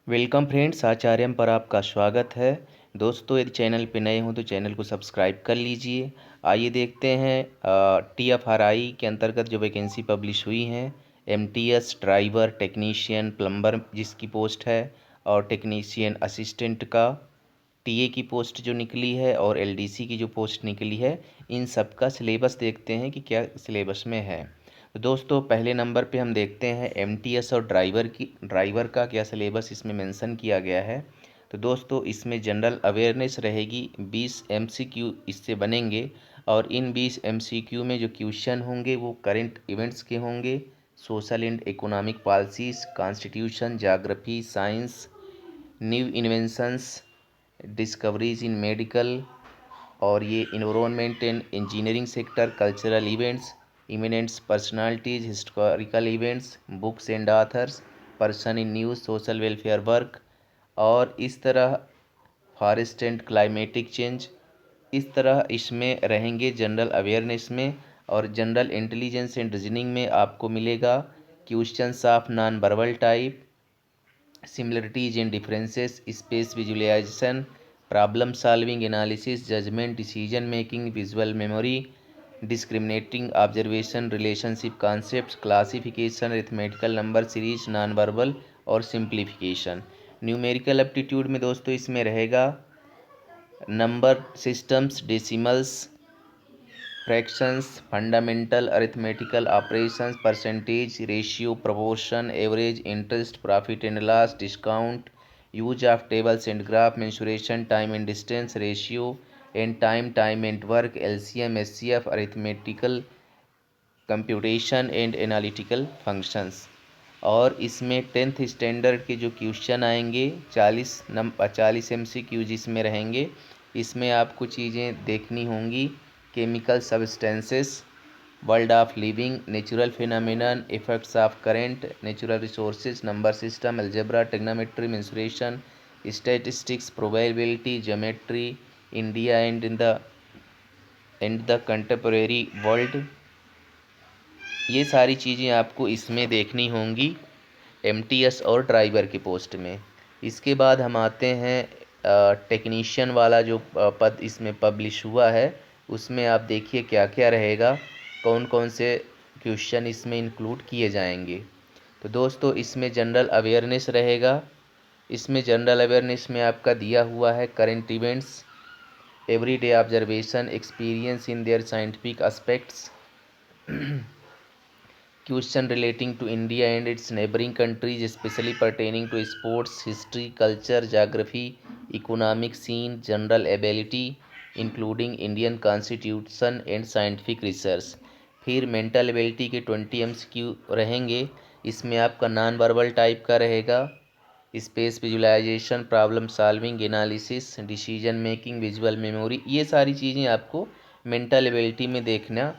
Welcome friends, आचार्यम पर आपका स्वागत है। दोस्तों, यदि चैनल पे नए हों तो चैनल को सब्सक्राइब कर लीजिए। आइए देखते हैं TFRI के अंतर्गत जो वैकेंसी पब्लिश हुई हैं। MTS ड्राइवर, टेक्नीशियन, प्लम्बर जिसकी पोस्ट है, और टेक्नीशियन असिस्टेंट का TA की पोस्ट जो निकली है, और LDC की जो पोस्ट निकली है। इन सब का सिलेबस देखते हैं कि क्या सिलेबस में है। तो दोस्तों, पहले नंबर पे हम देखते हैं MTS और ड्राइवर का क्या सिलेबस इसमें मेंशन किया गया है। तो दोस्तों, इसमें जनरल अवेयरनेस रहेगी, 20 MCQ इससे बनेंगे। और इन 20 MCQ में जो क्वेश्चन होंगे वो करंट इवेंट्स के होंगे, social and economic policies, constitution, geography, science, new inventions, discoveries in medical, और ये environment and engineering sector, cultural events, eminents personalities, historical events, books and authors, person in news, social welfare work, और इस तरह forest and climatic change. इस तरह इसमें रहेंगे general awareness में। और जनरल इंटेलिजेंस एंड रीजनिंग में आपको मिलेगा questions of non verbal type, similarities and differences, space visualization, problem solving, analysis, judgment, decision making, visual memory, discriminating observation, relationship concepts, classification, arithmetical number series, non verbal, और simplification. Numerical aptitude में दोस्तों इसमें रहेगा number systems, decimals, fractions, fundamental arithmetical operations, percentage, ratio, proportion, average, interest, profit and loss, discount, use of tables and graph, mensuration, time and distance, ratio and time, time and work, LCM, SCF, arithmetical computation and analytical functions. और इसमें 10th standard के जो question आएंगे, 40 MCQ जिसमें रहेंगे। इसमें आपको चीज़ें देखनी होंगी: chemical substances, world of living, natural phenomenon, effects of current, natural resources, number system, algebra, trigonometry, mensuration, statistics, probability, geometry, India and the contemporary world. ये सारी चीज़ें आपको इसमें देखनी होंगी MTS और ड्राइवर की पोस्ट में। इसके बाद हम आते हैं टेक्नीशियन वाला जो पद इसमें पब्लिश हुआ है, उसमें आप देखिए क्या क्या रहेगा, कौन कौन से क्वेश्चन इसमें इंक्लूड किए जाएंगे। तो दोस्तों, इसमें जनरल अवेयरनेस रहेगा। इसमें जनरल अवेयरनेस में आपका दिया हुआ है current events, everyday observation, experience in their scientific aspects, question relating to India and its neighboring countries, especially pertaining to sports, history, culture, geography, economic scene, general ability, including Indian Constitution and scientific research। फिर mental ability के 20 MCQ रहेंगे। इसमें आपका non verbal type का रहेगा, space visualisation, problem solving, analysis, decision making, visual memory. ये सारी चीज़ें आपको मेंटल एबिलिटी में देखना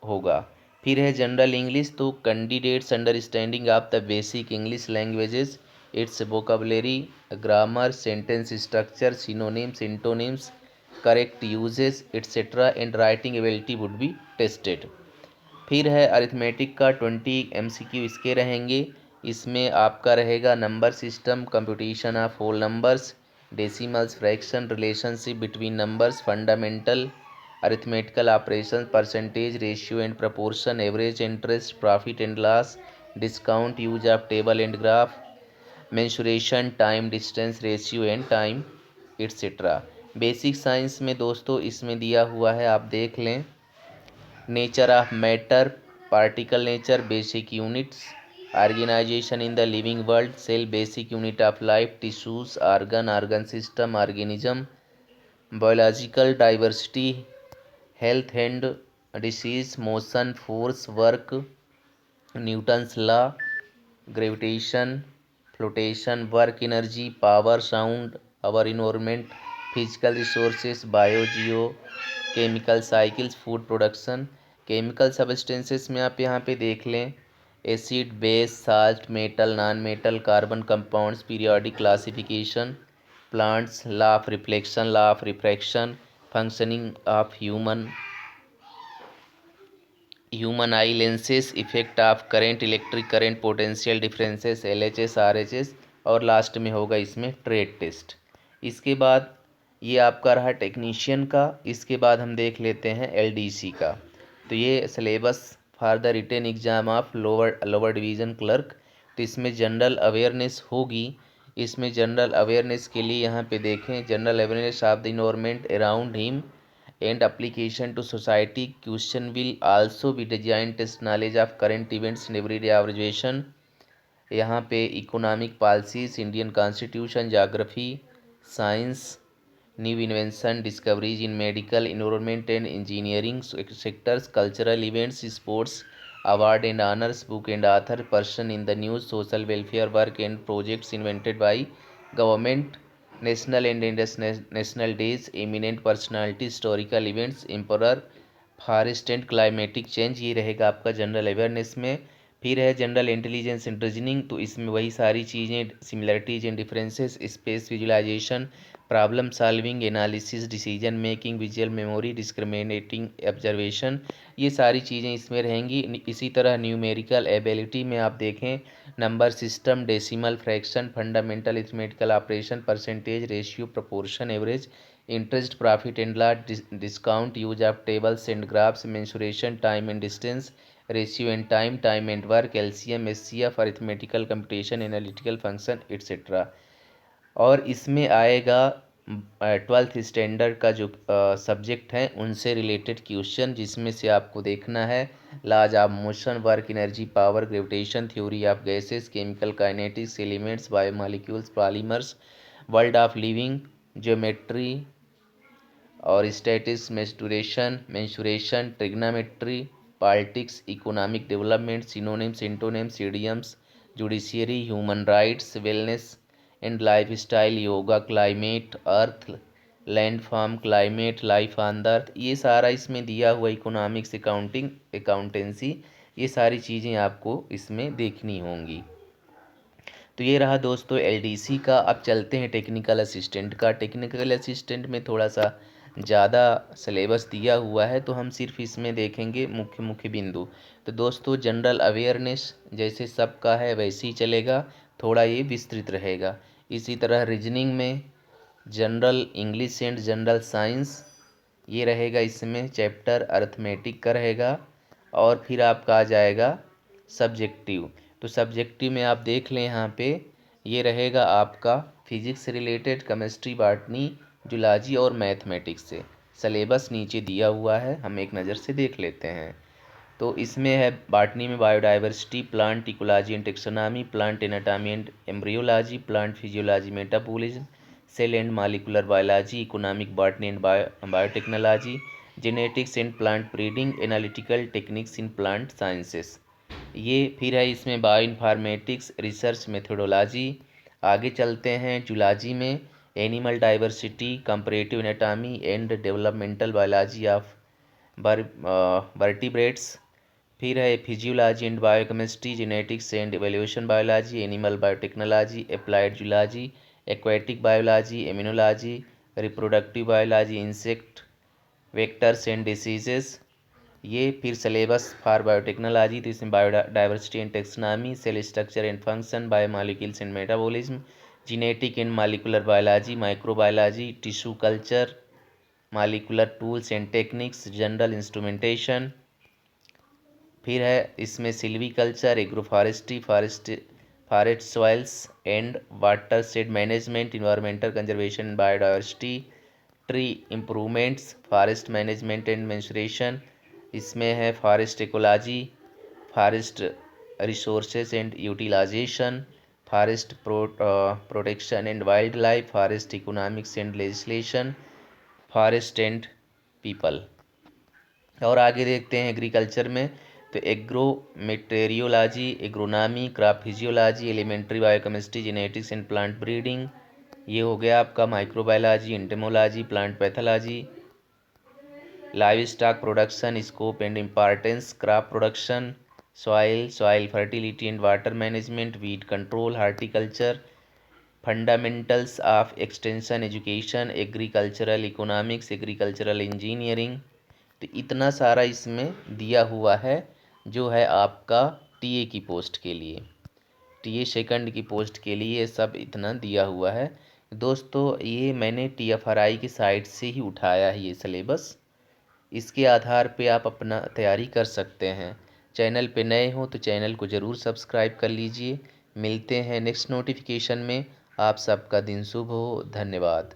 होगा। फिर है जनरल इंग्लिश, तो candidates understanding of the basic English languages, its vocabulary, grammar, sentence structure, synonyms, antonyms, correct usages etcetera, and writing ability would be tested. फिर है अरिथमेटिक का 20 MCQ इसके रहेंगे। इसमें आपका रहेगा number system, computation of whole numbers, decimals, fraction, relationship between numbers, fundamental arithmetical operation, percentage, ratio and proportion, average, interest, profit and loss, discount, use of table and graph, mensuration, time, distance, ratio and time etcetera. Basic science में दोस्तों इसमें दिया हुआ है, आप देख लें। Nature of matter, particle nature, basic units, organisation in the living world, cell, basic unit of life, tissues, organ, organ system, organism, biological diversity, health and disease, motion, force, work, Newton's law, gravitation, flotation, work, energy, power, sound, our environment, physical resources, biogeochemical cycles, food production. Chemical substances में आप यहाँ पे देख लें: acid, base, salt, metal, non metal, carbon compounds, periodic classification, plants, law of reflection, law of refraction, functioning of human eye lenses, effect of current, electric current, potential differences, LHS, RHS, और last में होगा इसमें trade test. इसके बाद ये आपका रहा technician का। इसके बाद हम देख लेते हैं एलडीसी का। तो ये syllabus for the written exam of lower division clerk. तो इसमें जनरल अवेयरनेस होगी। इसमें जनरल अवेयरनेस के लिए यहाँ पे देखें, general awareness of the environment around him and application to society. Question will also be design test knowledge of current events in everyday observation. यहाँ पे economic policies, Indian constitution, geography, science, new invention, discoveries in medical, environment and engineering sectors, cultural events, sports, award and honours, book and author, person in the news, social welfare work and projects invented by government, national and international days, eminent personality, historical events, emperor, forest and climatic change. ये रहेगा आपका general awareness में। फिर है general intelligence and reasoning. तो इसमें वही सारी चीज़ें, similarities and differences, space visualisation, problem solving, analysis, decision making, visual memory, discriminating observation, ये सारी चीज़ें इसमें रहेंगी। इसी तरह न्यूमेरिकल एबिलिटी में आप देखें, number system, decimal, fraction, fundamental arithmetical operation, percentage, ratio, proportion, average, interest, profit and loss, discount, use of tables and graphs, mensuration, time and distance, ratio and time, time and work, LCM, HCF, arithmetical computation, analytical function etcetera. और इसमें आएगा 12th standard का जो subject हैं उनसे related question, जिसमें से आपको देखना है laws of motion, work, energy, power, gravitation, theory of gases, chemical kinetics, elements, biomolecules, polymers, world of living, geometry और statics, mensuration, trigonometry, politics, economic development, synonyms, antonyms, idioms, judiciary, human rights, wellness and lifestyle, yoga, climate, earth, landform, climate, life on the earth, ये सारा इसमें दिया हुआ, economics, accounting, accountancy, ये सारी चीज़ें आपको इसमें देखनी होंगी। तो ये रहा दोस्तों एलडीसी का। अब चलते हैं टेक्निकल असिस्टेंट का। टेक्निकल असिस्टेंट में थोड़ा सा ज़्यादा सिलेबस दिया हुआ है, तो हम सिर्फ इसमें देखेंगे मुख्य मुख्य बिंदु। तो दोस्तों जनरल अवेयरनेस जैसे सबका है वैसे ही चलेगा, थोड़ा ये विस्तृत रहेगा। इसी तरह रीजनिंग में general English and general science ये रहेगा, इसमें चैप्टर अर्थमेटिक का रहेगा। और फिर आपका आ जाएगा सब्जेक्टिव। तो सब्जेक्टिव में आप देख लें, यहाँ पे ये रहेगा आपका फिजिक्स से रिलेटेड, केमिस्ट्री, बॉटनी, जूलॉजी और मैथमेटिक्स से। सिलेबस नीचे दिया हुआ है, हम एक नज़र से देख लेते हैं। तो इसमें है बॉटनी में biodiversity, plant ecology and taxonomy, plant anatomy and embryology, plant physiology, metabolism, cell and molecular biology, economic botany and biotechnology, genetics and plant breeding, analytical techniques in plant sciences. ये फिर है इसमें बायो इन्फॉर्मेटिक्स, रिसर्च मेथोडोलॉजी। आगे चलते हैं zoology में animal diversity, comparative anatomy and developmental biology of vertebrates. फिर है physiology and biochemistry, genetics and evolution biology, animal biotechnology, applied zoology, aquatic biology, immunology, reproductive biology, insect, vectors and diseases. ये फिर syllabus for biotechnology, तो इसमें biodiversity and taxonomy, cell structure and function, biomolecules and metabolism, genetic and molecular biology, microbiology, tissue culture, molecular tools and techniques, general instrumentation. फिर है इसमें silviculture, agroforestry, forest soils and watershed management, environmental conservation, biodiversity, tree improvements, forest management and mensuration. इसमें है forest ecology, forest resources and utilisation, forest protection and wildlife, forest economics and legislation, forest and people. और आगे देखते हैं agriculture में, तो agrometeorology, agronomy, crop physiology, elementary biochemistry, genetics and plant breeding. ये हो गया आपका microbiology, entomology, plant pathology, livestock production, scope and importance, crop production, soil fertility and water management, weed control, horticulture, fundamentals of extension education, agricultural economics, agricultural engineering. तो इतना सारा इसमें दिया हुआ है जो है आपका टीए की पोस्ट के लिए। टीए सेकंड की पोस्ट के लिए सब इतना दिया हुआ है। दोस्तों ये मैंने TFRI की साइट से ही उठाया है ये सिलेबस। इसके आधार पे आप अपना तैयारी कर सकते हैं। चैनल पे नए हो तो चैनल को ज़रूर सब्सक्राइब कर लीजिए। मिलते हैं नेक्स्ट नोटिफिकेशन में। आप सबका दिन शुभ हो। धन्यवाद।